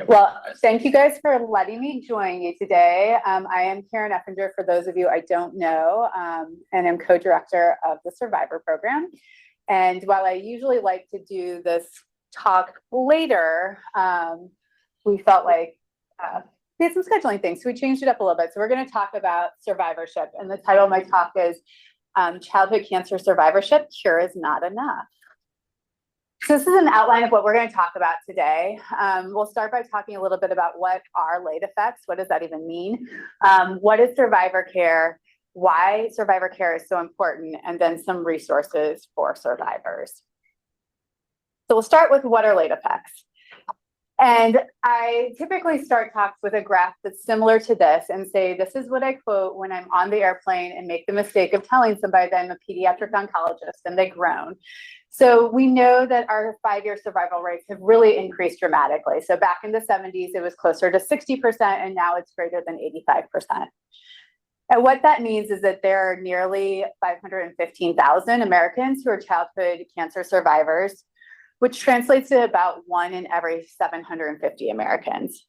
Well, thank you guys for letting me join you today. I am Karen Effinger, for those of you I don't know, and I'm co-director of the Survivor program. And while I usually like to do this talk later, we felt like we had some scheduling things, so we changed it up a little bit. So we're going to talk about survivorship, and the title of my talk is Childhood Cancer Survivorship, Cure is Not Enough. So this is an outline of what we're going to talk about today. We'll start by talking a little bit about what are late effects. What does that even mean? What is survivor care? Why survivor care is so important, and then some resources for survivors. So we'll start with what are late effects. And I typically start talks with a graph that's similar to this and say, this is what I quote when I'm on the airplane and make the mistake of telling somebody that I'm a pediatric oncologist and they groan. So we know that our 5-year survival rates have really increased dramatically. So back in the 70s, it was closer to 60%, and now it's greater than 85%. And what that means is that there are nearly 515,000 Americans who are childhood cancer survivors, which translates to about 1 in every 750 Americans.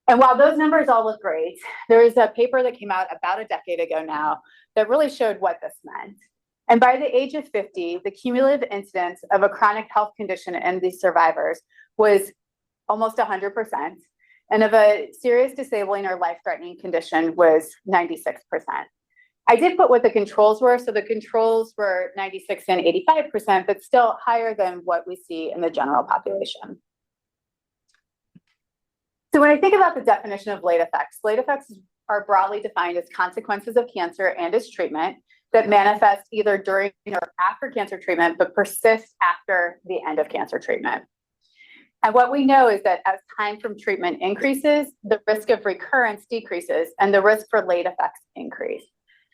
And while those numbers all look great, there is a paper that came out about a decade ago now that really showed what this meant. And by the age of 50, the cumulative incidence of a chronic health condition in these survivors was almost 100%. And of a serious disabling or life-threatening condition was 96%. I did put what the controls were. So the controls were 96 and 85%, but still higher than what we see in the general population. So when I think about the definition of late effects are broadly defined as consequences of cancer and its treatment that manifest either during or after cancer treatment, but persist after the end of cancer treatment. And what we know is that as time from treatment increases, the risk of recurrence decreases and the risk for late effects increase.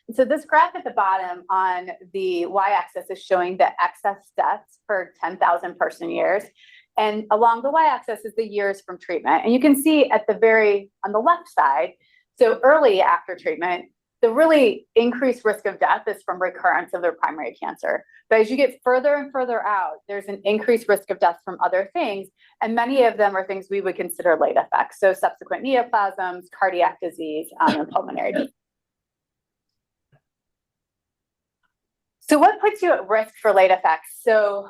And so this graph at the bottom on the y-axis is showing the excess deaths per 10,000 person years. And along the y-axis is the years from treatment. And you can see at the on the left side, so early after treatment, the really increased risk of death is from recurrence of their primary cancer. But as you get further and further out, there's an increased risk of death from other things. And many of them are things we would consider late effects. So subsequent neoplasms, cardiac disease, and pulmonary disease. So what puts you at risk for late effects? So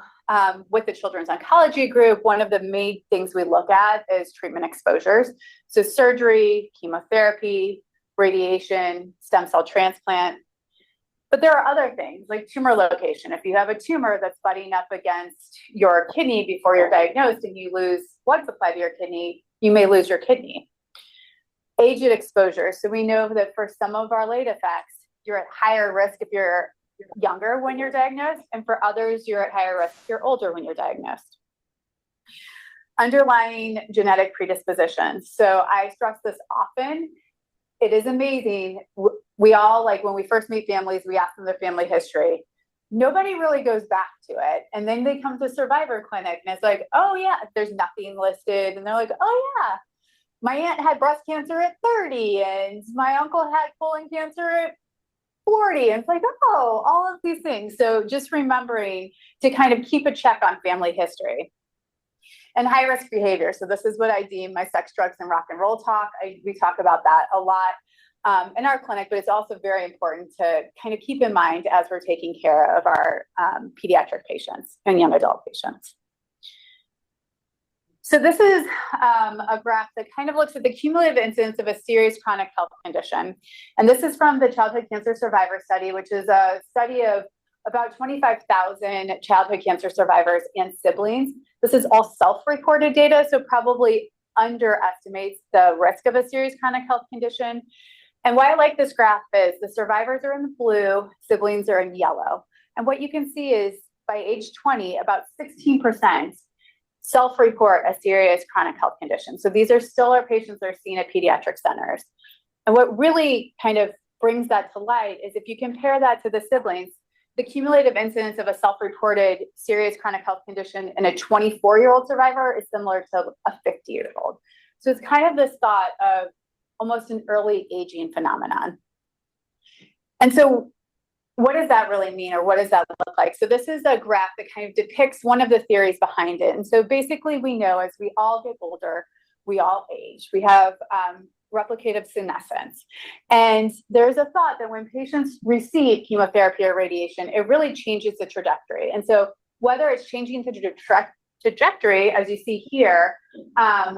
with the Children's Oncology Group, one of the main things we look at is treatment exposures. So surgery, chemotherapy, radiation, stem cell transplant. But there are other things like tumor location. If you have a tumor that's butting up against your kidney before you're diagnosed and you lose blood supply to your kidney, you may lose your kidney. Age and exposure. So we know that for some of our late effects, you're at higher risk if you're younger when you're diagnosed, and for others, you're at higher risk if you're older when you're diagnosed. Underlying genetic predispositions. So I stress this often. It is amazing. We all, like when we first meet families, we ask them their family history. Nobody really goes back to it. And then they come to Survivor Clinic and it's like, oh yeah, there's nothing listed. And they're like, oh yeah, my aunt had breast cancer at 30 and my uncle had colon cancer at 40. And it's like, oh, all of these things. So just remembering to kind of keep a check on family history. And high risk behavior. So this is what I deem my sex, drugs, and rock and roll talk. We talk about that a lot in our clinic, but it's also very important to kind of keep in mind as we're taking care of our pediatric patients and young adult patients. So this is a graph that kind of looks at the cumulative incidence of a serious chronic health condition. And this is from the Childhood Cancer Survivor Study, which is a study of about 25,000 childhood cancer survivors and siblings. This is all self-reported data, so probably underestimates the risk of a serious chronic health condition. And why I like this graph is the survivors are in blue, siblings are in yellow. And what you can see is by age 20, about 16% self-report a serious chronic health condition. So these are still our patients that are seen at pediatric centers. And what really kind of brings that to light is if you compare that to the siblings, the cumulative incidence of a self-reported serious chronic health condition in a 24-year-old survivor is similar to a 50-year-old. So it's kind of this thought of almost an early aging phenomenon. And so what does that really mean, or what does that look like? So this is a graph that kind of depicts one of the theories behind it. And so basically we know as we all get older, we all age. We have replicative senescence. And there's a thought that when patients receive chemotherapy or radiation, it really changes the trajectory. And so whether it's changing the trajectory, as you see here,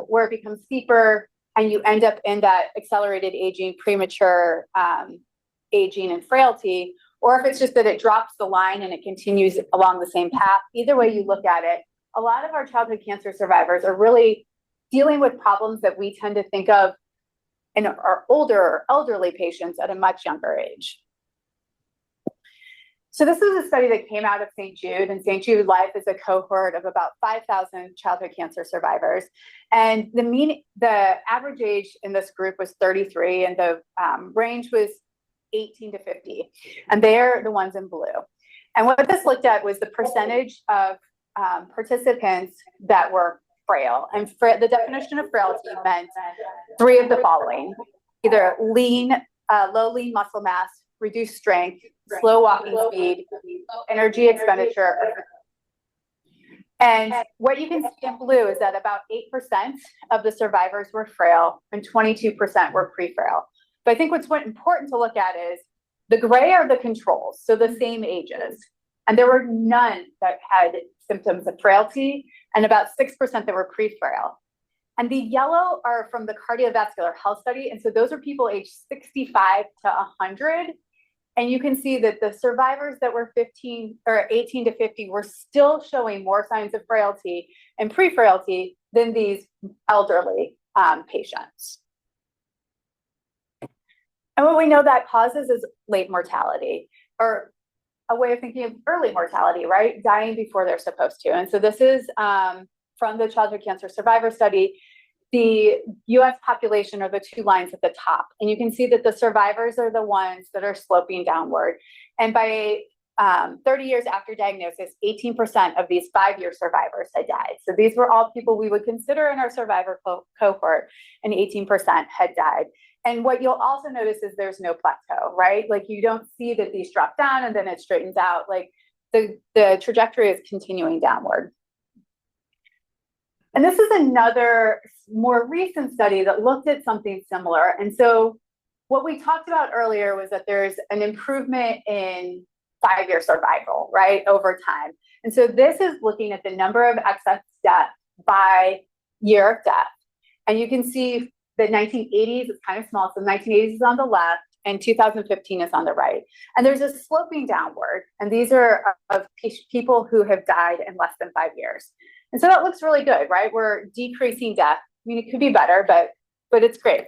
where it becomes steeper and you end up in that accelerated aging, premature aging and frailty, or if it's just that it drops the line and it continues along the same path, either way you look at it, a lot of our childhood cancer survivors are really dealing with problems that we tend to think of in our older, elderly patients at a much younger age. So this is a study that came out of St. Jude, and St. Jude Life is a cohort of about 5,000 childhood cancer survivors. And the average age in this group was 33, and the range was 18 to 50. And they're the ones in blue. And what this looked at was the percentage of participants that were frail. And the definition of frailty meant three of the following: either low lean muscle mass, reduced strength, slow walking speed, energy expenditure. And what you can see in blue is that about 8% of the survivors were frail and 22% were pre-frail. But I think what's important to look at is the gray are the controls, so the same ages. And there were none that had symptoms of frailty, and about 6% that were pre-frail. And the yellow are from the cardiovascular health study. And so those are people aged 65 to 100. And you can see that the survivors that were 18 to 50 were still showing more signs of frailty and pre-frailty than these elderly patients. And what we know that causes is late mortality, or a way of thinking of early mortality, right? Dying before they're supposed to. And so this is from the Childhood Cancer Survivor Study. The US population are the two lines at the top. And you can see that the survivors are the ones that are sloping downward. And by 30 years after diagnosis, 18% of these 5-year survivors had died. So these were all people we would consider in our survivor cohort, and 18% had died. And what you'll also notice is there's no plateau, right? Like you don't see that these drop down and then it straightens out. Like the trajectory is continuing downward. And this is another more recent study that looked at something similar. And so what we talked about earlier was that there's an improvement in 5-year survival, right, over time. And so this is looking at the number of excess death by year of death. And you can see the 1980s is kind of small. So 1980s is on the left and 2015 is on the right. And there's a sloping downward. And these are of people who have died in less than 5 years. And so that looks really good, right? We're decreasing death. I mean, it could be better, but it's great.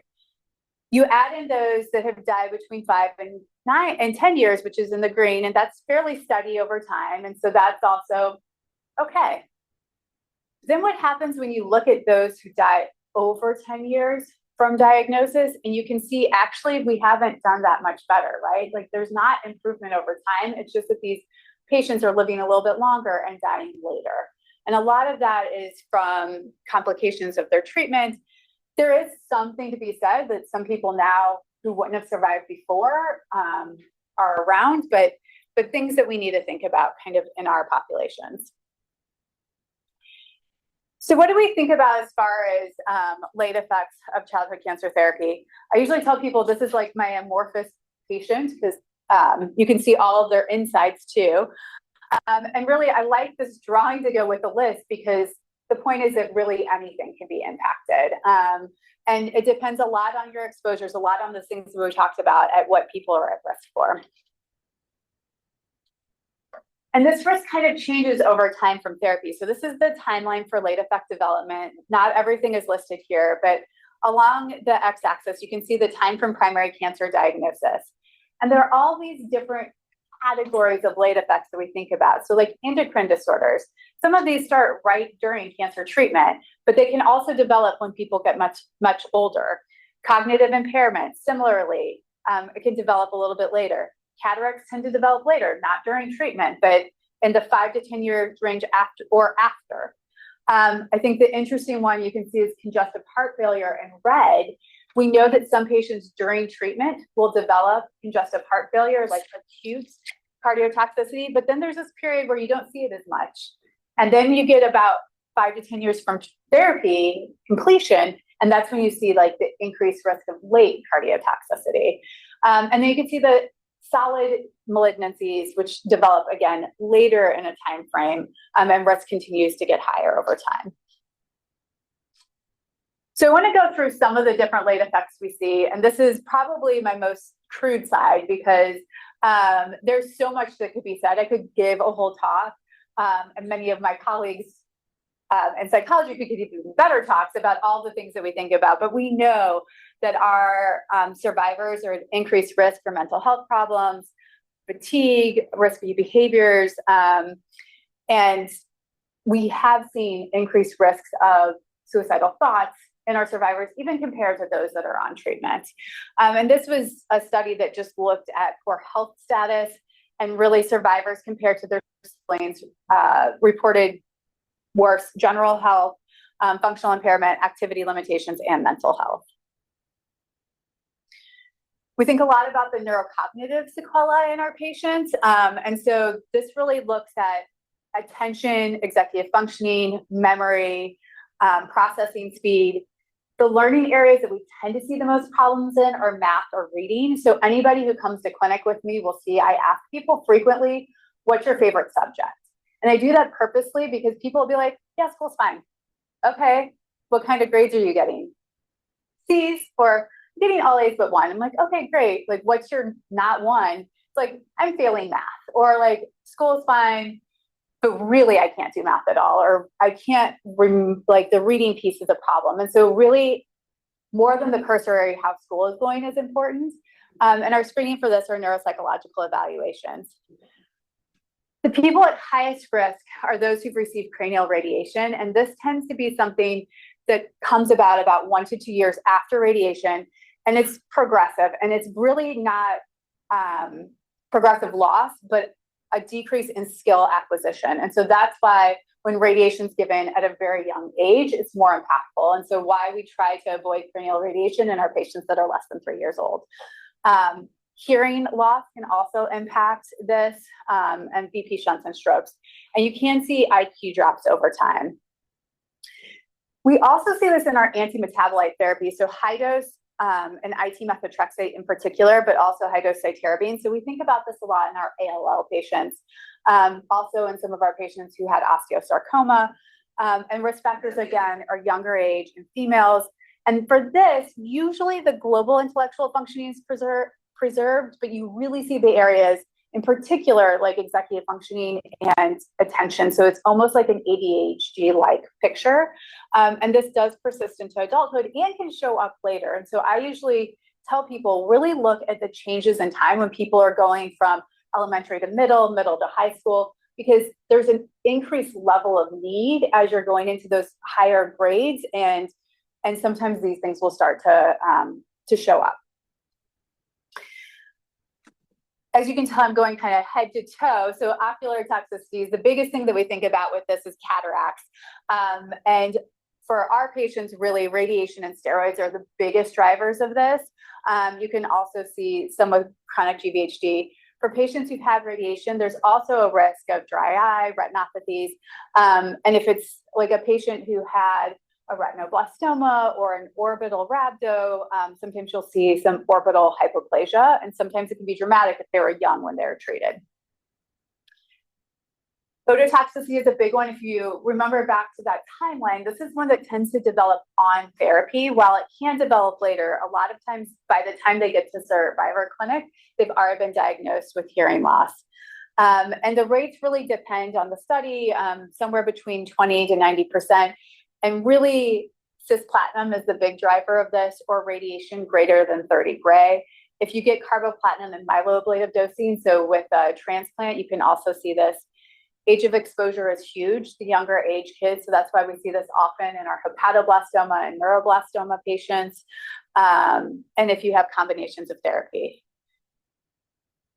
You add in those that have died between 5 and 10 years, which is in the green, and that's fairly steady over time. And so that's also okay. Then what happens when you look at those who die over 10 years from diagnosis, and you can see actually we haven't done that much better, right? Like there's not improvement over time. It's just that these patients are living a little bit longer and dying later. And a lot of that is from complications of their treatment. There is something to be said that some people now who wouldn't have survived before are around, but things that we need to think about kind of in our populations. So what do we think about as far as late effects of childhood cancer therapy? I usually tell people this is like my amorphous patient because you can see all of their insides too. And really, I like this drawing to go with the list because the point is that really anything can be impacted. And it depends a lot on your exposures, a lot on the things we talked about at what people are at risk for. And this risk kind of changes over time from therapy. So this is the timeline for late effect development. Not everything is listed here, but along the x-axis, you can see the time from primary cancer diagnosis. And there are all these different categories of late effects that we think about. So like endocrine disorders, some of these start right during cancer treatment, but they can also develop when people get much older. Cognitive impairment, similarly, it can develop a little bit later. Cataracts tend to develop later, not during treatment, but in the 5 to 10 year range after. I think the interesting one you can see is congestive heart failure in red. We know that some patients during treatment will develop congestive heart failure, like acute cardiotoxicity, but then there's this period where you don't see it as much. And then you get about 5 to 10 years from therapy completion, and that's when you see like the increased risk of late cardiotoxicity. And then you can see the solid malignancies, which develop again later in a time frame, and risk continues to get higher over time. So I want to go through some of the different late effects we see, and this is probably my most crude side because there's so much that could be said. I could give a whole talk, and many of my colleagues in psychology could give even better talks about all the things that we think about, but we know that our survivors are at increased risk for mental health problems, fatigue, risky behaviors, and we have seen increased risks of suicidal thoughts in our survivors, even compared to those that are on treatment. And this was a study that just looked at poor health status, and really survivors compared to their siblings reported worse general health, functional impairment, activity limitations, and mental health. We think a lot about the neurocognitive sequelae in our patients. And so this really looks at attention, executive functioning, memory, processing speed. The learning areas that we tend to see the most problems in are math or reading. So anybody who comes to clinic with me will see I ask people frequently, what's your favorite subject? And I do that purposely because people will be like, yeah, school's fine. Okay, what kind of grades are you getting? C's, or getting all A's but one. I'm like, okay, great. Like, what's your not one? It's like, I'm failing math, or like, school's fine, but really I can't do math at all, or I can't, like the reading piece is a problem. And so really more than the cursory how school is going is important. And our screening for this are neuropsychological evaluations. The people at highest risk are those who've received cranial radiation. And this tends to be something that comes about 1 to 2 years after radiation. And it's progressive, and it's really not progressive loss, but a decrease in skill acquisition. And so that's why when radiation is given at a very young age, it's more impactful. And so why we try to avoid cranial radiation in our patients that are less than 3 years old. Hearing loss can also impact this, and VP shunts and strokes. And you can see IQ drops over time. We also see this in our anti-metabolite therapy. So high dose and IT methotrexate in particular, but also high dose cytarabine. So we think about this a lot in our ALL patients, also in some of our patients who had osteosarcoma, and risk factors again are younger age and females. And for this, usually the global intellectual functioning is preserved, but you really see the areas in particular like executive functioning and attention. So it's almost like an ADHD-like picture. And this does persist into adulthood and can show up later. And so I usually tell people really look at the changes in time when people are going from elementary to middle to high school, because there's an increased level of need as you're going into those higher grades. And sometimes these things will start to show up. As you can tell, I'm going kind of head to toe. So ocular toxicities, the biggest thing that we think about with this is cataracts. And for our patients, really, radiation and steroids are the biggest drivers of this. You can also see some of chronic GVHD. For patients who've had radiation, there's also a risk of dry eye, retinopathies. And if it's like a patient who had a retinoblastoma or an orbital rhabdo, sometimes you'll see some orbital hypoplasia, and sometimes it can be dramatic if they were young when they were treated. Ototoxicity is a big one. If you remember back to that timeline, this is one that tends to develop on therapy. While it can develop later, a lot of times by the time they get to survivor clinic, they've already been diagnosed with hearing loss. And the rates really depend on the study, somewhere between 20 to 90%. And really, cisplatin is the big driver of this, or radiation greater than 30 gray. If you get carboplatin and myeloablative dosing, so with a transplant, you can also see this. Age of exposure is huge, the younger age kids. So that's why we see this often in our hepatoblastoma and neuroblastoma patients. And if you have combinations of therapy.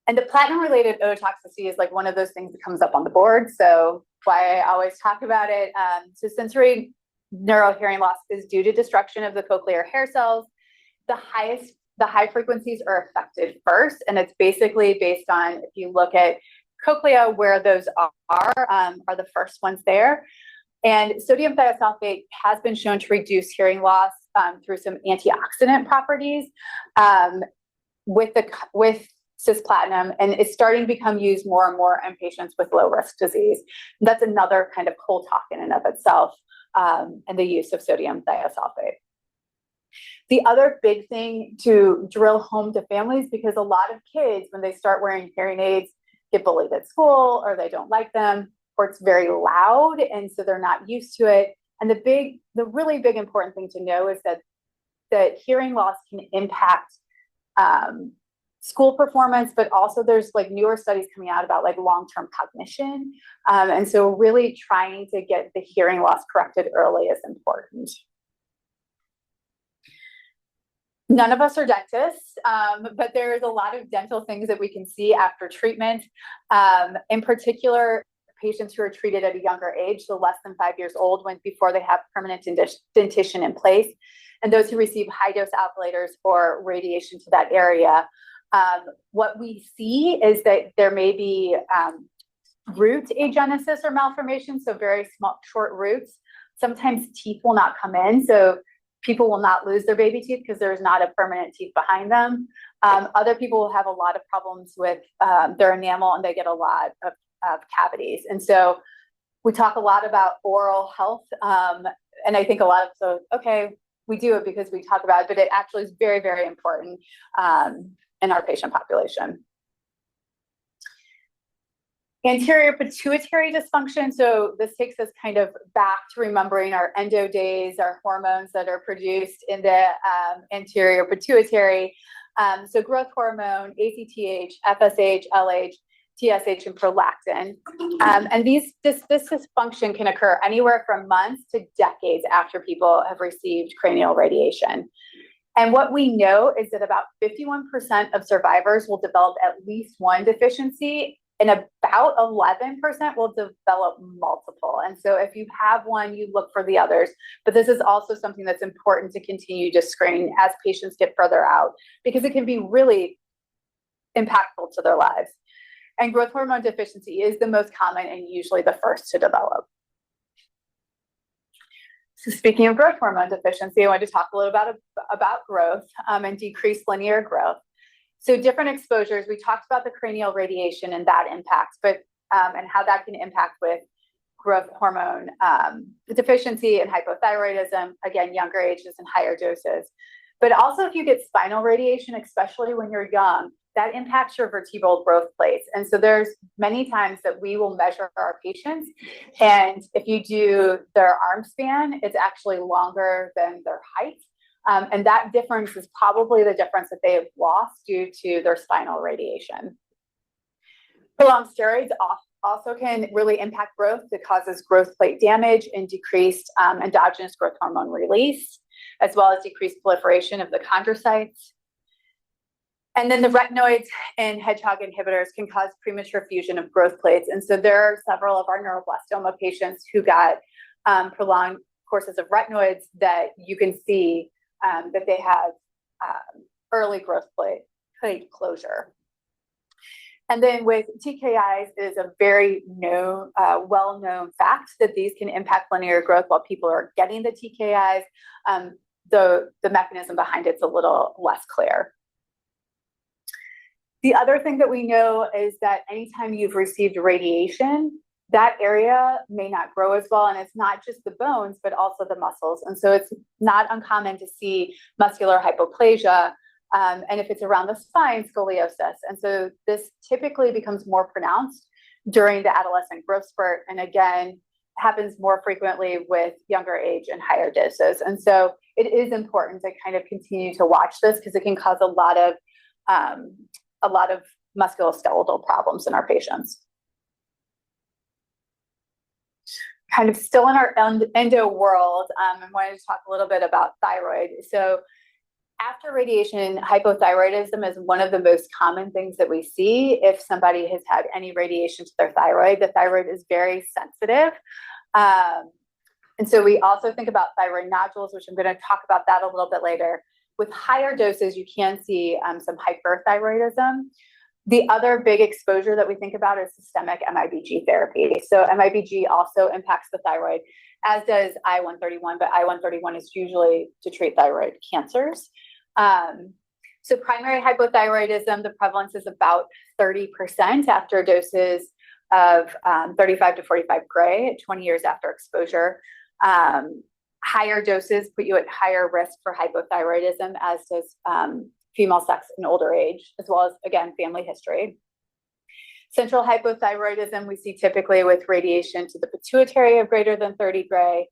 And the platinum-related ototoxicity is like one of those things that comes up on the board. So why I always talk about it. So sensory neural hearing loss is due to destruction of the cochlear hair cells. The high frequencies are affected first, and it's basically based on, if you look at cochlea, where those are the first ones there. And sodium thiosulfate has been shown to reduce hearing loss through some antioxidant properties with cisplatin, and it's starting to become used more and more in patients with low risk disease. And that's another kind of whole talk in and of itself, and the use of sodium thiosulfate. The other big thing to drill home to families, because a lot of kids, when they start wearing hearing aids, get bullied at school, or they don't like them, or it's very loud, and so they're not used to it. And the really big important thing to know is that hearing loss can impact school performance, but also there's like newer studies coming out about like long-term cognition. And so really trying to get the hearing loss corrected early is important. None of us are dentists, but there's a lot of dental things that we can see after treatment. In particular, patients who are treated at a younger age, so less than 5 years old, before they have permanent dentition in place, and those who receive high-dose alkylators or radiation to that area. What we see is that there may be root agenesis or malformation, so very small, short roots. Sometimes teeth will not come in, so people will not lose their baby teeth because there's not a permanent teeth behind them. Other people will have a lot of problems with their enamel, and they get a lot of cavities. And so we talk a lot about oral health, and I think a lot of, we do it because we talk about it, but it actually is very, very important in our patient population. Anterior pituitary dysfunction. So this takes us kind of back to remembering our endo days, our hormones that are produced in the anterior pituitary. So growth hormone, ACTH, FSH, LH, TSH, and prolactin. And this dysfunction can occur anywhere from months to decades after people have received cranial radiation. And what we know is that about 51% of survivors will develop at least one deficiency, and about 11% will develop multiple. And so if you have one, you look for the others. But this is also something that's important to continue to screen as patients get further out, because it can be really impactful to their lives. And growth hormone deficiency is the most common and usually the first to develop. So speaking of growth hormone deficiency, I want to talk a little about growth and decreased linear growth. So different exposures, we talked about the cranial radiation and that impact, but and how that can impact with growth hormone deficiency and hypothyroidism, again, younger ages and higher doses. But also if you get spinal radiation, especially when you're young, that impacts your vertebral growth plates. And so there's many times that we will measure our patients, and if you do their arm span, it's actually longer than their height. And that difference is probably the difference that they have lost due to their spinal radiation. Prolonged steroids also can really impact growth. It causes growth plate damage and decreased endogenous growth hormone release, as well as decreased proliferation of the chondrocytes. And then the retinoids and hedgehog inhibitors can cause premature fusion of growth plates. And so there are several of our neuroblastoma patients who got prolonged courses of retinoids that you can see that they have early growth plate closure. And then with TKIs, it is a very well-known fact that these can impact linear growth while people are getting the TKIs. The mechanism behind it's a little less clear. The other thing that we know is that anytime you've received radiation, that area may not grow as well. And it's not just the bones, but also the muscles. And so it's not uncommon to see muscular hypoplasia. And if it's around the spine, scoliosis. And so this typically becomes more pronounced during the adolescent growth spurt. And again, happens more frequently with younger age and higher doses. And so it is important to kind of continue to watch this, because it can cause a lot of musculoskeletal problems in our patients. Kind of still in our endo world, I wanted to talk a little bit about thyroid. So after radiation, hypothyroidism is one of the most common things that we see if somebody has had any radiation to their thyroid. The thyroid is very sensitive. And so we also think about thyroid nodules, which I'm going to talk about that a little bit later. With higher doses, you can see some hyperthyroidism. The other big exposure that we think about is systemic MIBG therapy. So MIBG also impacts the thyroid, as does I-131, but I-131 is usually to treat thyroid cancers. So primary hypothyroidism, the prevalence is about 30% after doses of 35 to 45 gray at 20 years after exposure. Higher doses put you at higher risk for hypothyroidism, as does female sex in older age, as well as, again, family history. Central hypothyroidism we see typically with radiation to the pituitary of greater than 30 gray.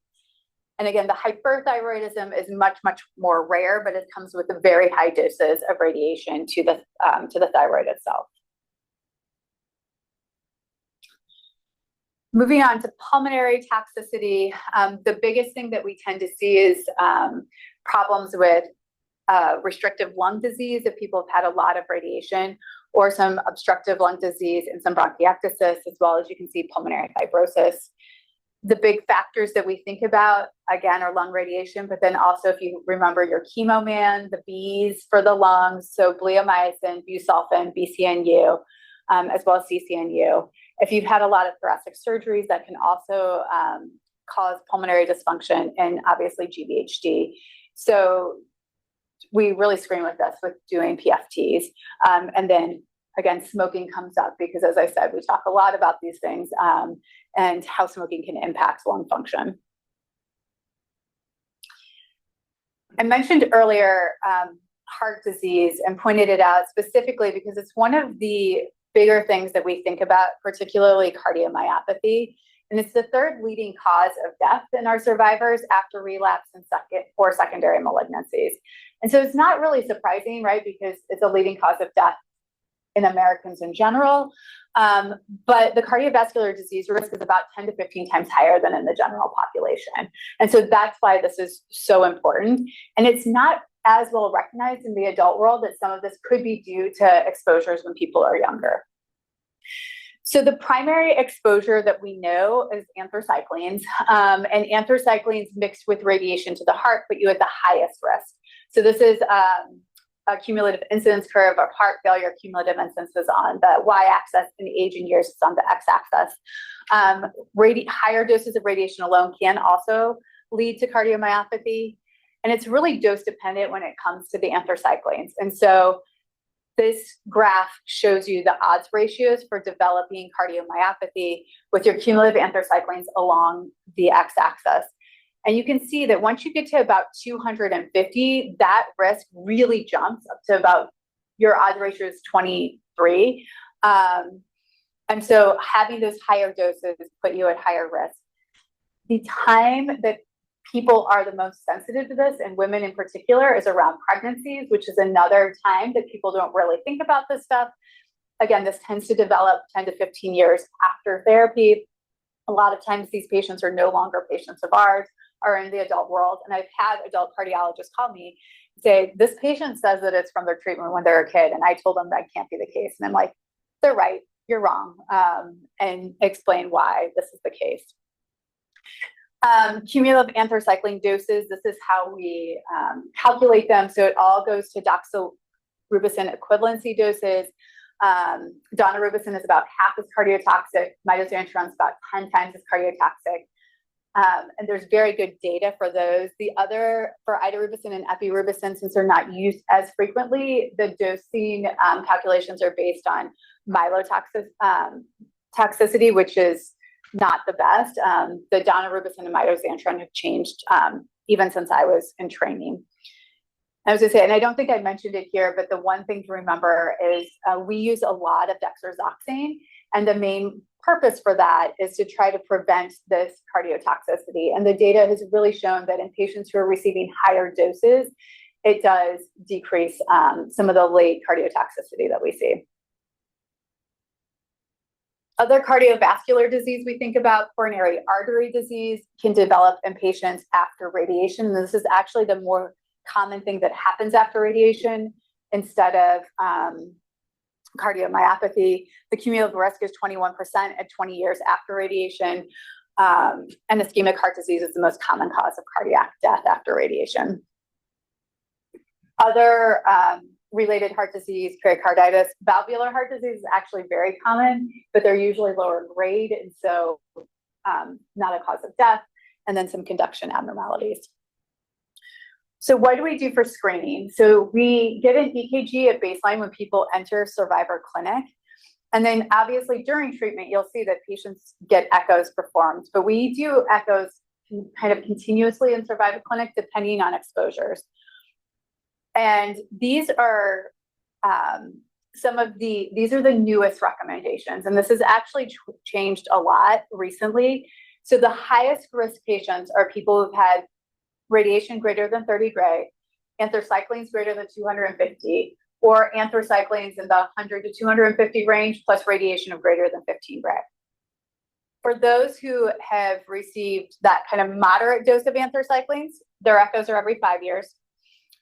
And again, the hyperthyroidism is much, much more rare, but it comes with very high doses of radiation to the thyroid itself. Moving on to pulmonary toxicity, the biggest thing that we tend to see is problems with restrictive lung disease if people have had a lot of radiation, or some obstructive lung disease and some bronchiectasis, as well as you can see pulmonary fibrosis. The big factors that we think about, again, are lung radiation, but then also if you remember your chemo man, the Bs for the lungs, so bleomycin, busulfan, BCNU, as well as CCNU. If you've had a lot of thoracic surgeries, that can also cause pulmonary dysfunction and obviously GVHD. So we really screen with this with doing PFTs. And then again, smoking comes up because, as I said, we talk a lot about these things and how smoking can impact lung function. I mentioned earlier heart disease and pointed it out specifically because it's one of the bigger things that we think about, particularly cardiomyopathy. And it's the third leading cause of death in our survivors after relapse and secondary malignancies. And so it's not really surprising, right? Because it's a leading cause of death in Americans in general. But the cardiovascular disease risk is about 10 to 15 times higher than in the general population. And so that's why this is so important. And it's not as well recognized in the adult world that some of this could be due to exposures when people are younger. So the primary exposure that we know is anthracyclines, and anthracyclines mixed with radiation to the heart put you at the highest risk. So this is a cumulative incidence curve of heart failure. Cumulative incidence on the y-axis, and age in years is on the x-axis. Higher doses of radiation alone can also lead to cardiomyopathy, and it's really dose dependent when it comes to the anthracyclines. And so this graph shows you the odds ratios for developing cardiomyopathy with your cumulative anthracyclines along the x-axis. And you can see that once you get to about 250, that risk really jumps up to about, your odds ratio is 23. And so having those higher doses put you at higher risk. The time that people are the most sensitive to this, and women in particular, is around pregnancies, which is another time that people don't really think about this stuff. Again, this tends to develop 10 to 15 years after therapy. A lot of times these patients are no longer patients of ours, are in the adult world. And I've had adult cardiologists call me and say, this patient says that it's from their treatment when they're a kid. And I told them that can't be the case. And I'm like, they're right, you're wrong, and explain why this is the case. Cumulative anthracycline doses, this is how we calculate them. So it all goes to doxorubicin equivalency doses. Daunorubicin is about half as cardiotoxic. Mitoxantrone is about 10 times as cardiotoxic. And there's very good data for those. The other, for idarubicin and epirubicin, since they're not used as frequently, the dosing calculations are based on toxicity, which is not the best. The daunorubicin and mitoxantrone have changed even since I was in training. I was going to say, and I don't think I mentioned it here, but the one thing to remember is we use a lot of dexrazoxane, and the main purpose for that is to try to prevent this cardiotoxicity. And the data has really shown that in patients who are receiving higher doses, it does decrease some of the late cardiotoxicity that we see. Other cardiovascular disease we think about, coronary artery disease, can develop in patients after radiation. And this is actually the more common thing that happens after radiation instead of cardiomyopathy. The cumulative risk is 21% at 20 years after radiation. And ischemic heart disease is the most common cause of cardiac death after radiation. Other related heart disease, pericarditis. Valvular heart disease is actually very common, but they're usually lower grade, and so not a cause of death, and then some conduction abnormalities. So what do we do for screening? So we get an EKG at baseline when people enter Survivor Clinic. And then obviously during treatment, you'll see that patients get echoes performed, but we do echoes kind of continuously in Survivor Clinic depending on exposures. And these are these are the newest recommendations, and this has actually changed a lot recently. So the highest risk patients are people who've had radiation greater than 30 gray, anthracyclines greater than 250, or anthracyclines in the 100 to 250 range, plus radiation of greater than 15 gray. For those who have received that kind of moderate dose of anthracyclines, their echoes are every 5 years.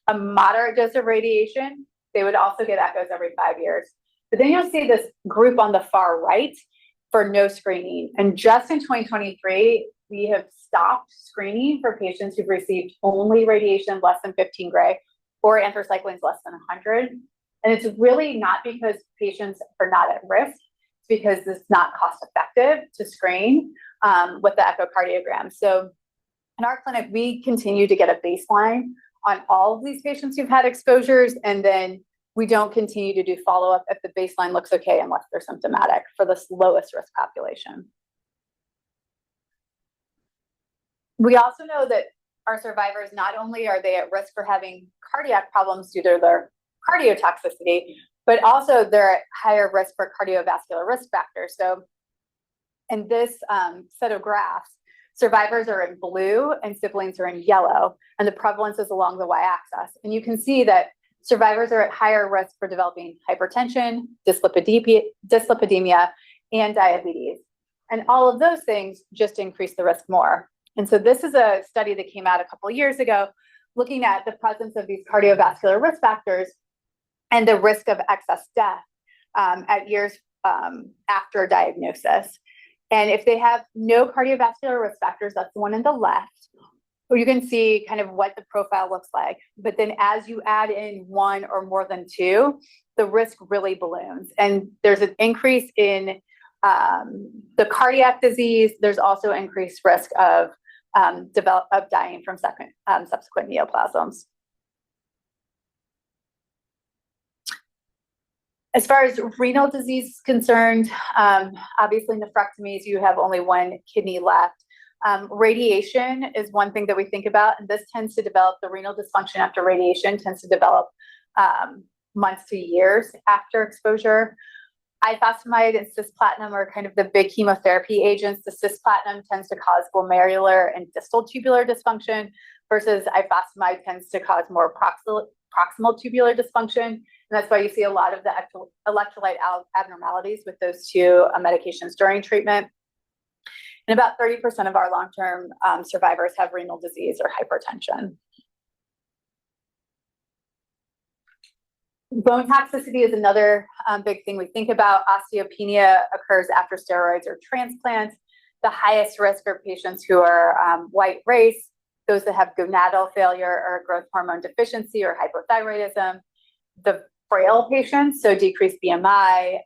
A moderate dose of radiation, they would also get echoes every 5 years. But then you'll see this group on the far right for no screening. And just in 2023, we have stopped screening for patients who've received only radiation less than 15 gray or anthracyclines less than 100. And it's really not because patients are not at risk, it's because it's not cost effective to screen with the echocardiogram. So in our clinic, we continue to get a baseline on all of these patients who've had exposures, and then we don't continue to do follow-up if the baseline looks okay unless they're symptomatic for this lowest risk population. We also know that our survivors, not only are they at risk for having cardiac problems due to their cardiotoxicity, but also they're at higher risk for cardiovascular risk factors. So in this set of graphs, survivors are in blue and siblings are in yellow, and the prevalence is along the y-axis. And you can see that survivors are at higher risk for developing hypertension, dyslipidemia, and diabetes. And all of those things just increase the risk more. And so this is a study that came out a couple of years ago looking at the presence of these cardiovascular risk factors and the risk of excess death at years after diagnosis. And if they have no cardiovascular risk factors, that's the one in the left, where you can see kind of what the profile looks like. But then as you add in one or more than two, the risk really balloons. And there's an increase in the cardiac disease. There's also increased risk of dying from subsequent neoplasms. As far as renal disease is concerned, obviously nephrectomies, you have only one kidney left. Radiation is one thing that we think about, and this tends to develop, the renal dysfunction after radiation tends to develop months to years after exposure. Ifosfamide and cisplatin are kind of the big chemotherapy agents. The cisplatin tends to cause glomerular and distal tubular dysfunction, versus ifosfamide tends to cause more proximal tubular dysfunction. And that's why you see a lot of the electrolyte abnormalities with those two medications during treatment. And about 30% of our long-term survivors have renal disease or hypertension. Bone toxicity is another big thing we think about. Osteopenia occurs after steroids or transplants. The highest risk are patients who are white race, those that have gonadal failure or growth hormone deficiency or hypothyroidism, the frail patients, so decreased BMI,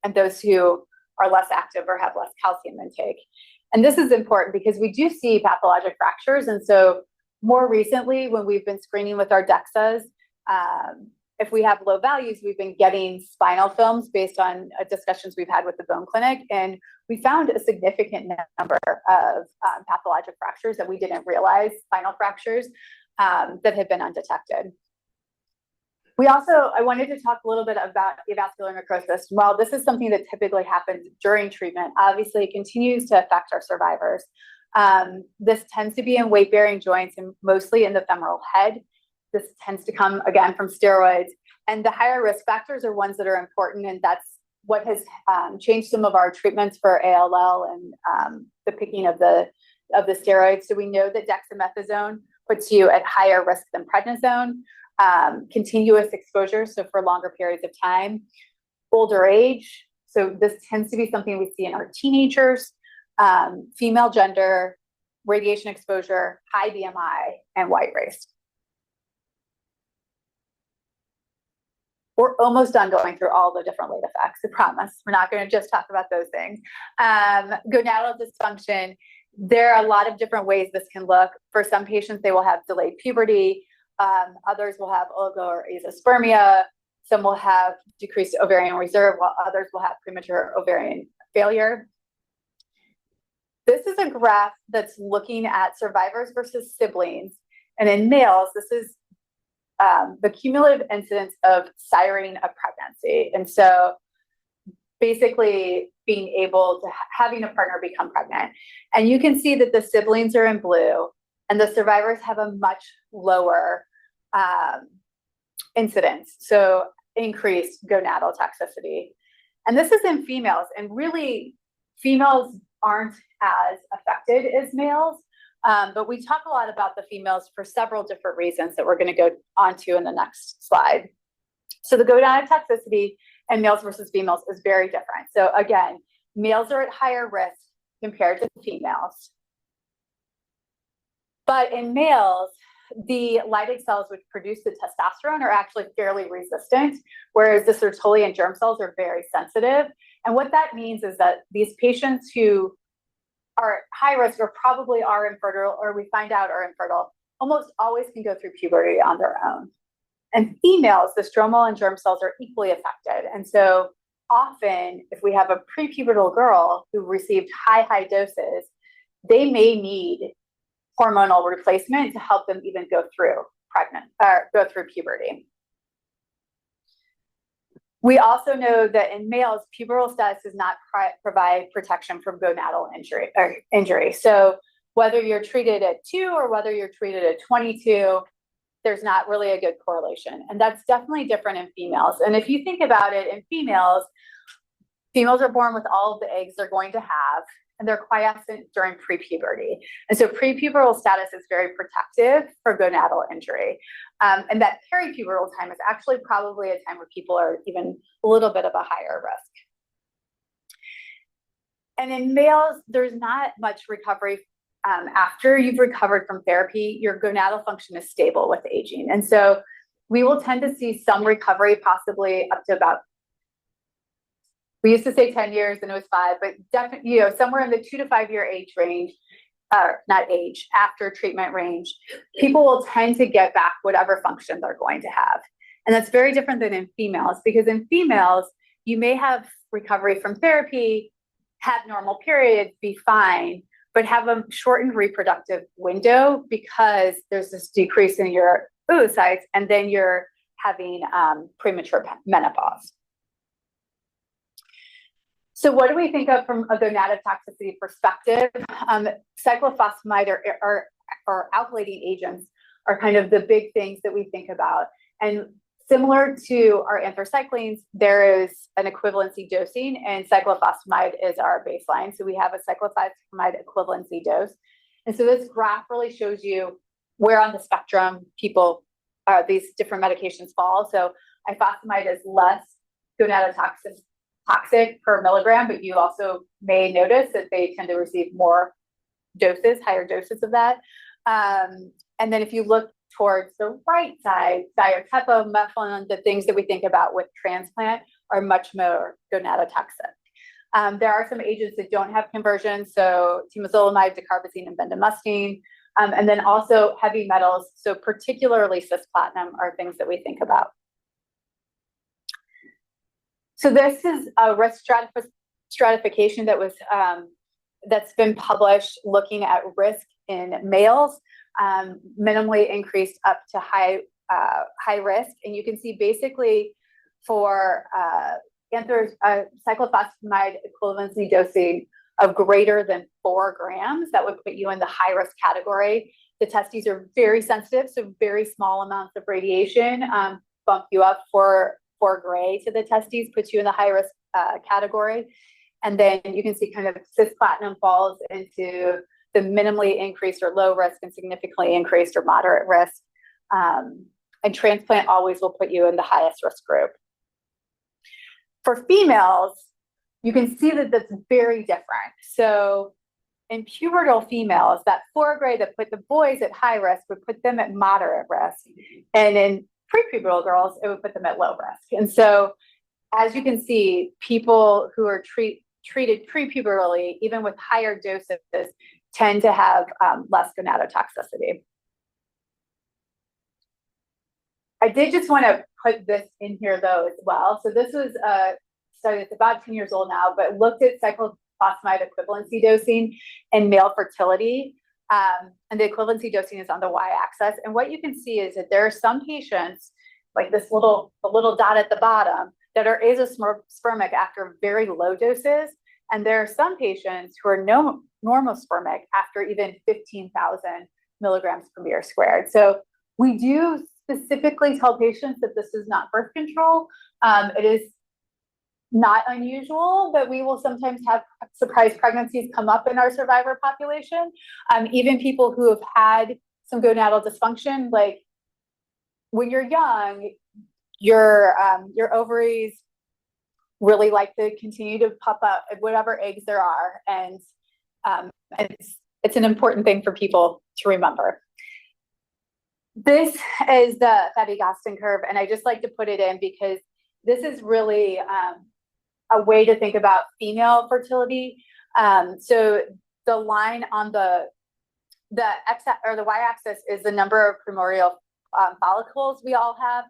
and those who are less active or have less calcium intake. And this is important because we do see pathologic fractures. And so more recently, when we've been screening with our DEXAs, if we have low values, we've been getting spinal films based on discussions we've had with the bone clinic. And we found a significant number of pathologic fractures that we didn't realize, spinal fractures that had been undetected. I wanted to talk a little bit about avascular necrosis. While this is something that typically happens during treatment, obviously it continues to affect our survivors. This tends to be in weight-bearing joints and mostly in the femoral head. This tends to come, again, from steroids. And the higher risk factors are ones that are important, and that's what has changed some of our treatments for ALL and the picking of the steroids. So we know that dexamethasone puts you at higher risk than prednisone. Continuous exposure, so for longer periods of time, older age, so this tends to be something we see in our teenagers, female gender, radiation exposure, high BMI, and white race. We're almost done going through all the different late effects, I promise. We're not going to just talk about those things. Gonadal dysfunction, there are a lot of different ways this can look. For some patients, they will have delayed puberty. Others will have oligo or azoospermia. Some will have decreased ovarian reserve, while others will have premature ovarian failure. This is a graph that's looking at survivors versus siblings. And in males, this is the cumulative incidence of sirening a pregnancy. And so basically being able to having a partner become pregnant. And you can see that the siblings are in blue and the survivors have a much lower incidence. So increased gonadal toxicity. And this is in females, and really females aren't as affected as males. But we talk a lot about the females for several different reasons that we're going to go on to in the next slide. So the gonadal toxicity in males versus females is very different. So again, males are at higher risk compared to females. But in males, the Leydig cells which produce the testosterone are actually fairly resistant, whereas the Sertoli and germ cells are very sensitive. And what that means is that these patients who are high risk or probably are infertile, or we find out are infertile, almost always can go through puberty on their own. And females, the stromal and germ cells are equally affected. And so often, if we have a prepubertal girl who received high doses, they may need hormonal replacement to help them even go through puberty. We also know that in males, pubertal status does not provide protection from gonadal injury. So whether you're treated at 2 or whether you're treated at 22, there's not really a good correlation. And that's definitely different in females. And if you think about it, in females are born with all of the eggs they're going to have, and they're quiescent during prepuberty. And so prepubertal status is very protective for gonadal injury. And that peripubertal time is actually probably a time where people are even a little bit of a higher risk. And in males, there's not much recovery. After you've recovered from therapy, your gonadal function is stable with aging. And so we will tend to see some recovery, possibly up to about, we used to say 10 years and it was 5, but definitely, somewhere in the 2 to 5 year age range, after treatment range, people will tend to get back whatever function they're going to have. And that's very different than in females, because in females, you may have recovery from therapy, have normal periods, be fine, but have a shortened reproductive window because there's this decrease in your oocytes, and then you're having premature menopause. So what do we think of from a gonatotoxicity perspective? Cyclophosphamide or alkylating agents are kind of the big things that we think about. And similar to our anthracyclines, there is an equivalency dosing, and cyclophosphamide is our baseline. So we have a cyclophosphamide equivalency dose. And so this graph really shows you where on the spectrum these different medications fall. So ifosfamide is less gonatotoxic per milligram, but you also may notice that they tend to receive more doses, higher doses of that. And then if you look towards the right side, diatepo, methylene, the things that we think about with transplant are much more gonatotoxic. There are some agents that don't have conversion, so temozolomide, dacarbazine, and bendamustine. And then also heavy metals, so particularly cisplatin, are things that we think about. So this is a risk stratification that was that's been published looking at risk in males, minimally increased up to high risk, and you can see basically for cyclophosphamide equivalency dosing of greater than 4 grams, that would put you in the high risk category. The testes are very sensitive, so very small amounts of radiation bump you up. 4 gray to the testes puts you in the high risk category. And then you can see kind of cisplatin falls into the minimally increased or low risk, and significantly increased or moderate risk. And transplant always will put you in the highest risk group. For females, you can see that that's very different. So in pubertal females, that 4 gray that put the boys at high risk would put them at moderate risk. And in prepubertal girls, it would put them at low risk. And so, as you can see, people who are treated prepubertally, even with higher doses, tend to have less gonadotoxicity. I did just want to put this in here, though, as well. So this was a study that's about 10 years old now, but looked at cyclophosphamide equivalency dosing and male fertility. And the equivalency dosing is on the y-axis. And what you can see is that there are some patients, like the little dot at the bottom, that are azoospermic after very low doses. And there are some patients who are normospermic after even 15,000 milligrams per meter squared. So we do specifically tell patients that this is not birth control. It is not unusual, but we will sometimes have surprise pregnancies come up in our survivor population. Even people who have had some gonadal dysfunction, like when you're young, your ovaries really like to continue to pop up whatever eggs there are, and it's an important thing for people to remember. This is the Fabry-Gaston curve, and I just like to put it in because this is really a way to think about female fertility. So the line on the x or the y-axis is the number of primordial follicles we all have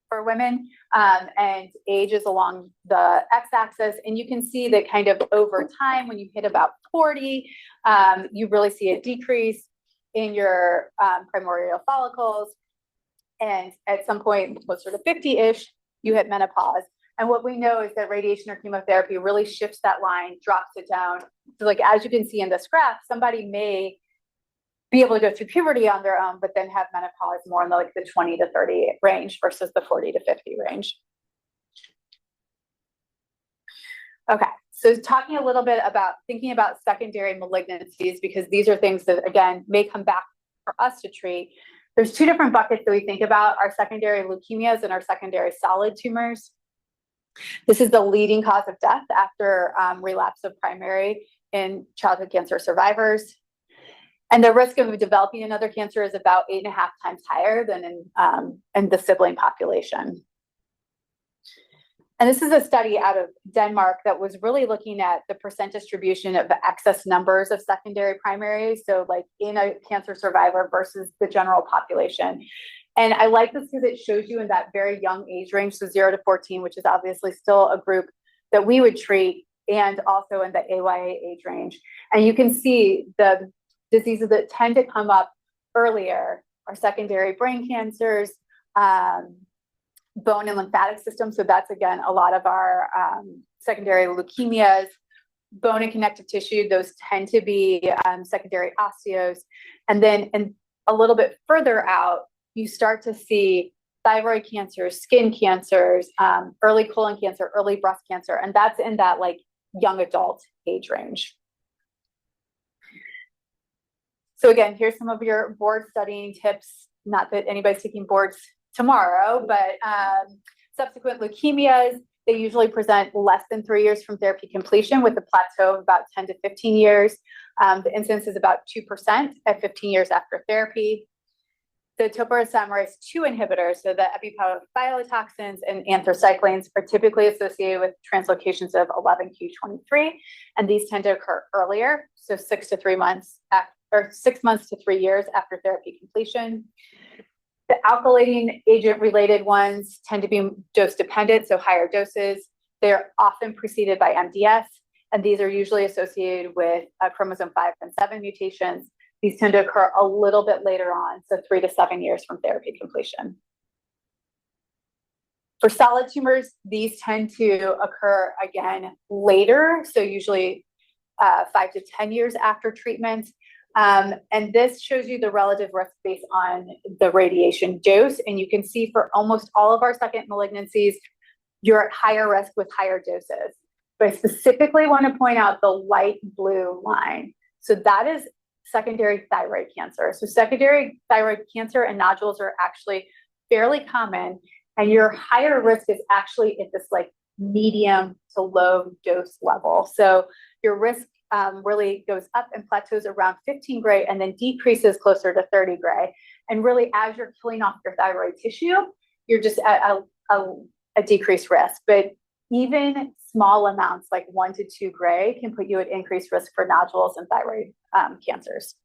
for women, and age is along the x-axis. And you can see that kind of over time, when you hit about 40, you really see a decrease in your primordial follicles. And at some point, closer to 50-ish, you hit menopause. And what we know is that radiation or chemotherapy really shifts that line, drops it down. So like, as you can see in this graph, somebody may be able to go through puberty on their own, but then have menopause more in the 20 to 30 range versus the 40 to 50 range. Okay, so talking a little bit about thinking about secondary malignancies, because these are things that, again, may come back for us to treat. There's two different buckets that we think about: our secondary leukemias and our secondary solid tumors. This is the leading cause of death after relapse of primary in childhood cancer survivors. And the risk of developing another cancer is about 8.5 times higher than in the sibling population. And this is a study out of Denmark that was really looking at the percent distribution of the excess numbers of secondary primaries, so like in a cancer survivor versus the general population. And I like this because it shows you in that very young age range, so 0 to 14, which is obviously still a group that we would treat, and also in the AYA age range. And you can see the diseases that tend to come up earlier are secondary brain cancers, bone and lymphatic system. So that's, again, a lot of our secondary leukemias, bone and connective tissue. Those tend to be secondary osteos. And then a little bit further out, you start to see thyroid cancers, skin cancers, early colon cancer, early breast cancer. And that's in that like young adult age range. So again, here's some of your board studying tips. Not that anybody's taking boards tomorrow, but subsequent leukemias, they usually present less than 3 years from therapy completion, with a plateau of about 10 to 15 years. The incidence is about 2% at 15 years after therapy. The topoisomerase II inhibitors, so the epithiotoxins and anthracyclines, are typically associated with translocations of 11q23, and these tend to occur earlier, so 6 months to 3 years after therapy completion. The alkylating agent related ones tend to be dose dependent, so higher doses. They're often preceded by MDS, and these are usually associated with chromosome 5 and 7 mutations. These tend to occur a little bit later on, so 3 to 7 years from therapy completion. For solid tumors, these tend to occur again later, so usually 5 to 10 years after treatment. And this shows you the relative risk based on the radiation dose. And you can see for almost all of our second malignancies, you're at higher risk with higher doses. But I specifically want to point out the light blue line. So that is secondary thyroid cancer. So secondary thyroid cancer and nodules are actually fairly common. And your higher risk is actually at this like medium to low dose level. So your risk really goes up and plateaus around 15 gray and then decreases closer to 30 gray. And really, as you're killing off your thyroid tissue, you're just at a decreased risk. But even small amounts like 1 to 2 gray can put you at increased risk for nodules and thyroid cancers.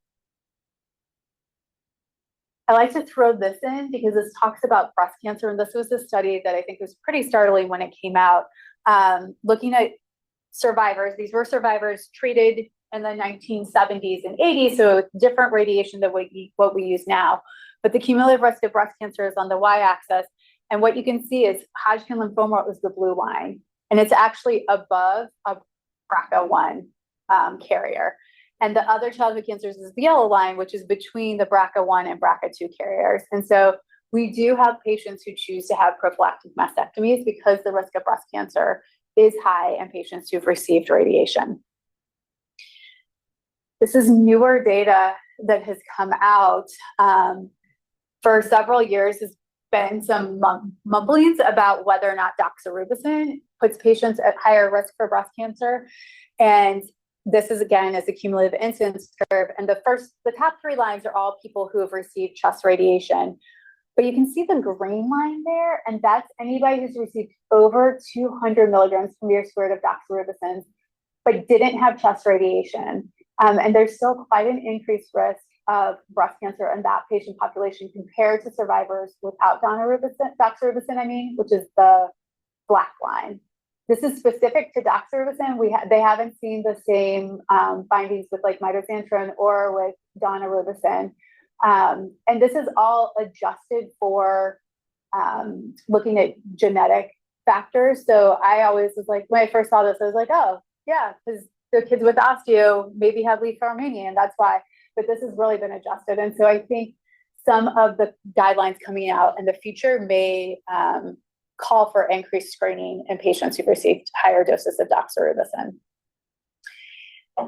I like to throw this in because this talks about breast cancer, and this was a study that I think was pretty startling when it came out, looking at survivors. These were survivors treated in the 1970s and 80s, so different radiation than what we use now. But the cumulative risk of breast cancer is on the y-axis, and what you can see is Hodgkin lymphoma is the blue line, and it's actually above a BRCA1 carrier. And the other childhood cancers is the yellow line, which is between the BRCA1 and BRCA2 carriers. And so we do have patients who choose to have prophylactic mastectomies because the risk of breast cancer is high in patients who've received radiation. This is newer data that has come out. For several years, there's been some mumblings about whether or not doxorubicin puts patients at higher risk for breast cancer. And this is, again, as a cumulative incidence curve. And the top 3 lines are all people who have received chest radiation. But you can see the green line there, and that's anybody who's received over 200 milligrams per meter squared of doxorubicin, but didn't have chest radiation. And there's still quite an increased risk of breast cancer in that patient population compared to survivors without doxorubicin, which is the black line. This is specific to doxorubicin. They haven't seen the same findings with like mitoxantrone or with daunorubicin. And this is all adjusted for looking at genetic factors. So I always was like, when I first saw this, I was like, oh, yeah, because the kids with osteo maybe have leishmania, and that's why. But this has really been adjusted. And so I think some of the guidelines coming out in the future may call for increased screening in patients who've received higher doses of doxorubicin.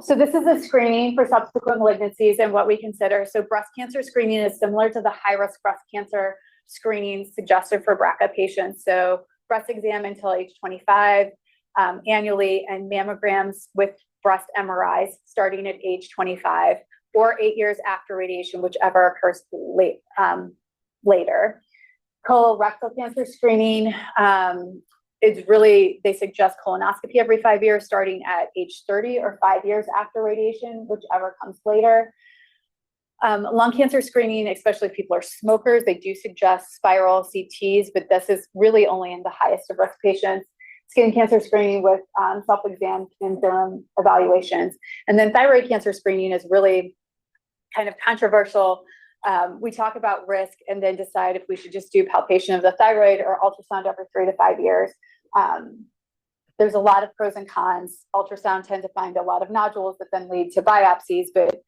So this is a screening for subsequent malignancies and what we consider. So breast cancer screening is similar to the high-risk breast cancer screening suggested for BRCA patients. So breast exam until age 25 annually, and mammograms with breast MRIs starting at age 25 or 8 years after radiation, whichever occurs later. Colorectal cancer screening is really, they suggest colonoscopy every 5 years, starting at age 30 or 5 years after radiation, whichever comes later. Lung cancer screening, especially if people are smokers, they do suggest spiral CTs, but this is really only in the highest of risk patients. Skin cancer screening with self-exam and serum evaluations. And then thyroid cancer screening is really kind of controversial. We talk about risk and then decide if we should just do palpation of the thyroid or ultrasound every 3 to 5 years. There's a lot of pros and cons. Ultrasound tend to find a lot of nodules that then lead to biopsies, but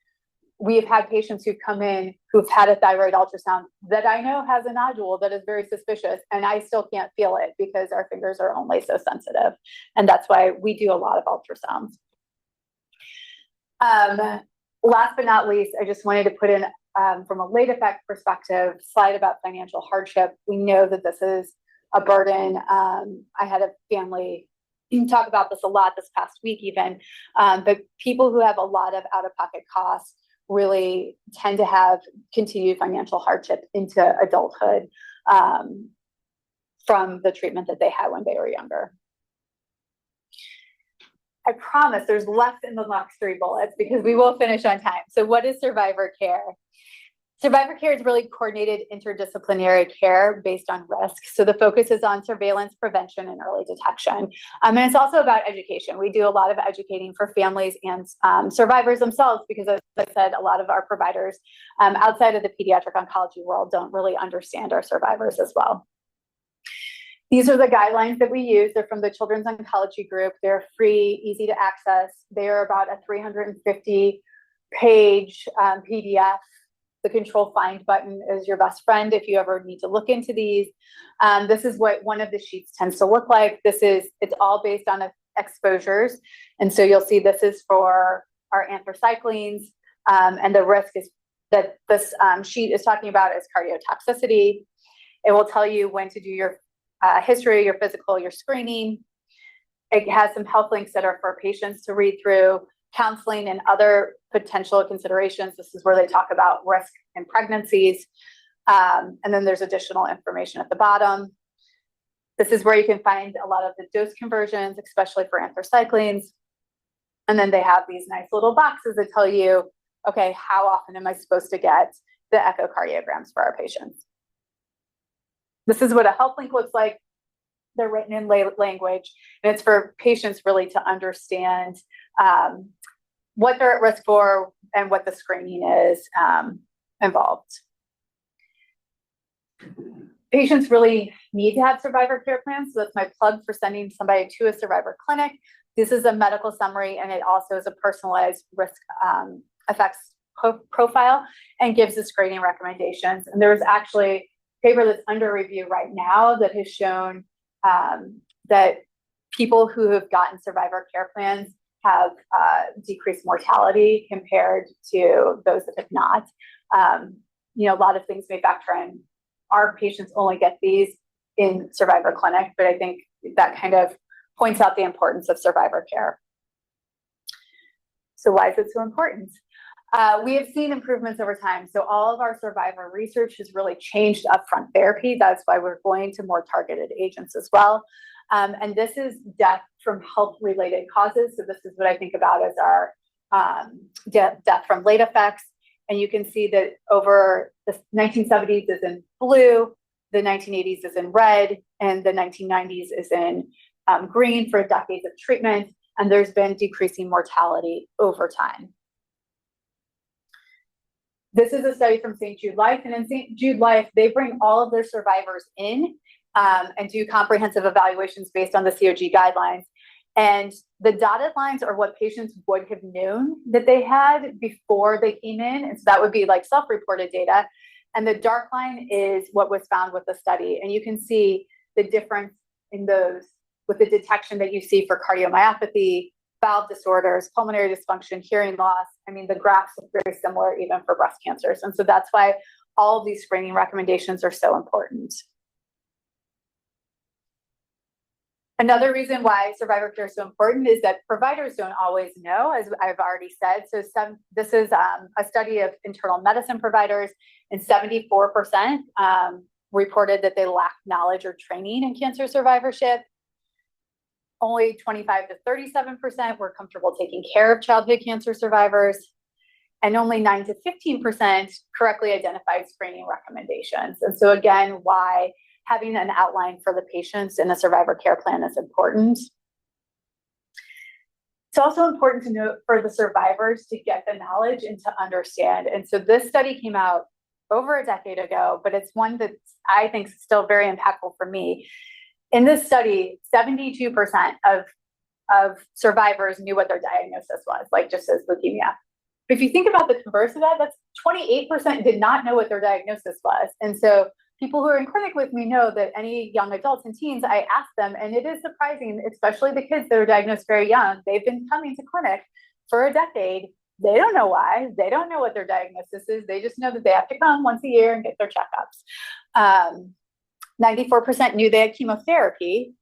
we have had patients who've come in who've had a thyroid ultrasound that I know has a nodule that is very suspicious, and I still can't feel it because our fingers are only so sensitive. And that's why we do a lot of ultrasounds. Last but not least, I just wanted to put in, from a late effect perspective, slide about financial hardship. We know that this is a burden. I had a family talk about this a lot this past week even, but people who have a lot of out-of-pocket costs really tend to have continued financial hardship into adulthood from the treatment that they had when they were younger. I promise there's less in the next 3 bullets because we will finish on time. So what is survivor care? Survivor care is really coordinated interdisciplinary care based on risk. So the focus is on surveillance, prevention, and early detection. And it's also about education. We do a lot of educating for families and survivors themselves because, as I said, a lot of our providers outside of the pediatric oncology world don't really understand our survivors as well. These are the guidelines that we use. They're from the Children's Oncology Group. They're free, easy to access. They are about a 350-page PDF. The control find button is your best friend if you ever need to look into these. This is what one of the sheets tends to look like. It's all based on exposures. And so you'll see this is for our anthracyclines. And the risk is that this sheet is talking about is cardiotoxicity. It will tell you when to do your history, your physical, your screening. It has some health links that are for patients to read through, counseling and other potential considerations. This is where they talk about risk in pregnancies. And then there's additional information at the bottom. This is where you can find a lot of the dose conversions, especially for anthracyclines. And then they have these nice little boxes that tell you, okay, how often am I supposed to get the echocardiograms for our patients? This is what a health link looks like. They're written in language, and it's for patients really to understand what they're at risk for and what the screening is involved. Patients really need to have survivor care plans, so that's my plug for sending somebody to a survivor clinic. This is a medical summary, and it also is a personalized risk effects profile and gives the screening recommendations. And there's actually a paper that's under review right now that has shown that people who have gotten survivor care plans have decreased mortality compared to those that have not. A lot of things may factor in. Our patients only get these in survivor clinic, but I think that kind of points out the importance of survivor care. So why is it so important? We have seen improvements over time. So all of our survivor research has really changed upfront therapy. That's why we're going to more targeted agents as well. And this is death from health-related causes. So this is what I think about as our death from late effects. And you can see that over the 1970s is in blue, the 1980s is in red, and the 1990s is in green for decades of treatment. And there's been decreasing mortality over time. This is a study from St. Jude Life, and in St. Jude Life, they bring all of their survivors in and do comprehensive evaluations based on the COG guidelines. And the dotted lines are what patients would have known that they had before they came in. And so that would be like self-reported data. And the dark line is what was found with the study. And you can see the difference in those with the detection that you see for cardiomyopathy, valve disorders, pulmonary dysfunction, hearing loss. I mean, the graphs look very similar even for breast cancers. And so that's why all of these screening recommendations are so important. Another reason why survivor care is so important is that providers don't always know, as I've already said. So this is a study of internal medicine providers, and 74% reported that they lack knowledge or training in cancer survivorship. Only 25 to 37% were comfortable taking care of childhood cancer survivors, and only 9 to 15% correctly identified screening recommendations. And so again, why having an outline for the patients in a survivor care plan is important. It's also important to note for the survivors to get the knowledge and to understand. And so this study came out over a decade ago, but it's one that I think is still very impactful for me. In this study, 72% of survivors knew what their diagnosis was, like just as leukemia. But if you think about the converse of that, that's 28% did not know what their diagnosis was. And so people who are in clinic with me know that any young adults and teens, I ask them, and it is surprising, especially the kids that are diagnosed very young, they've been coming to clinic for a decade. They don't know why. They don't know what their diagnosis is. They just know that they have to come once a year and get their checkups. 94% knew they had chemotherapy.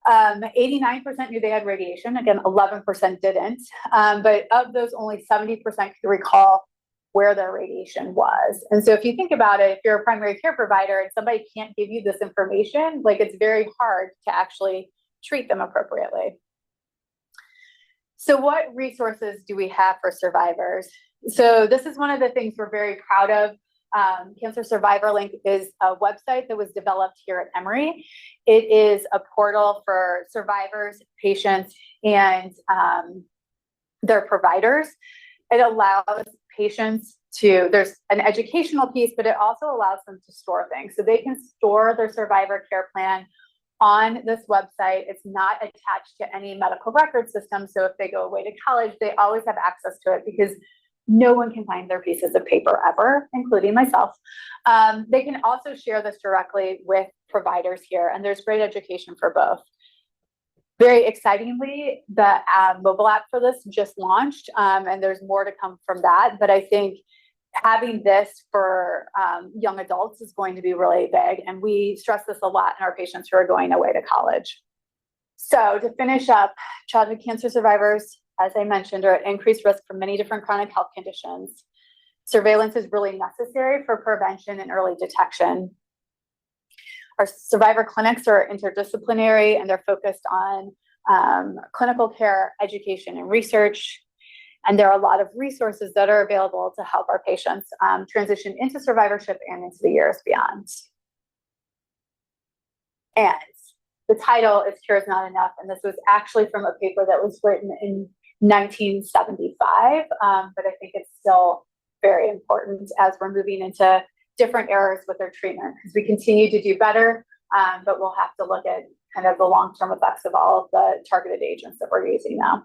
89% knew they had radiation. Again, 11% didn't. But of those, only 70% could recall where their radiation was. And so if you think about it, if you're a primary care provider and somebody can't give you this information, like it's very hard to actually treat them appropriately. So what resources do we have for survivors? So this is one of the things we're very proud of. Cancer Survivor Link is a website that was developed here at Emory. It is a portal for survivors, patients, and their providers. It allows patients to, there's an educational piece, but it also allows them to store things. So they can store their survivor care plan on this website. It's not attached to any medical record system. So if they go away to college, they always have access to it because no one can find their pieces of paper ever, including myself. They can also share this directly with providers here, and there's great education for both. Very excitingly, the mobile app for this just launched, and there's more to come from that. But I think having this for young adults is going to be really big, and we stress this a lot in our patients who are going away to college. So to finish up, childhood cancer survivors, as I mentioned, are at increased risk for many different chronic health conditions. Surveillance is really necessary for prevention and early detection. Our survivor clinics are interdisciplinary, and they're focused on clinical care, education, and research. And there are a lot of resources that are available to help our patients transition into survivorship and into the years beyond. And the title is Cure is Not Enough, and this was actually from a paper that was written in 1975, but I think it's still very important as we're moving into different eras with our treatment, because we continue to do better, but we'll have to look at kind of the long-term effects of all of the targeted agents that we're using now.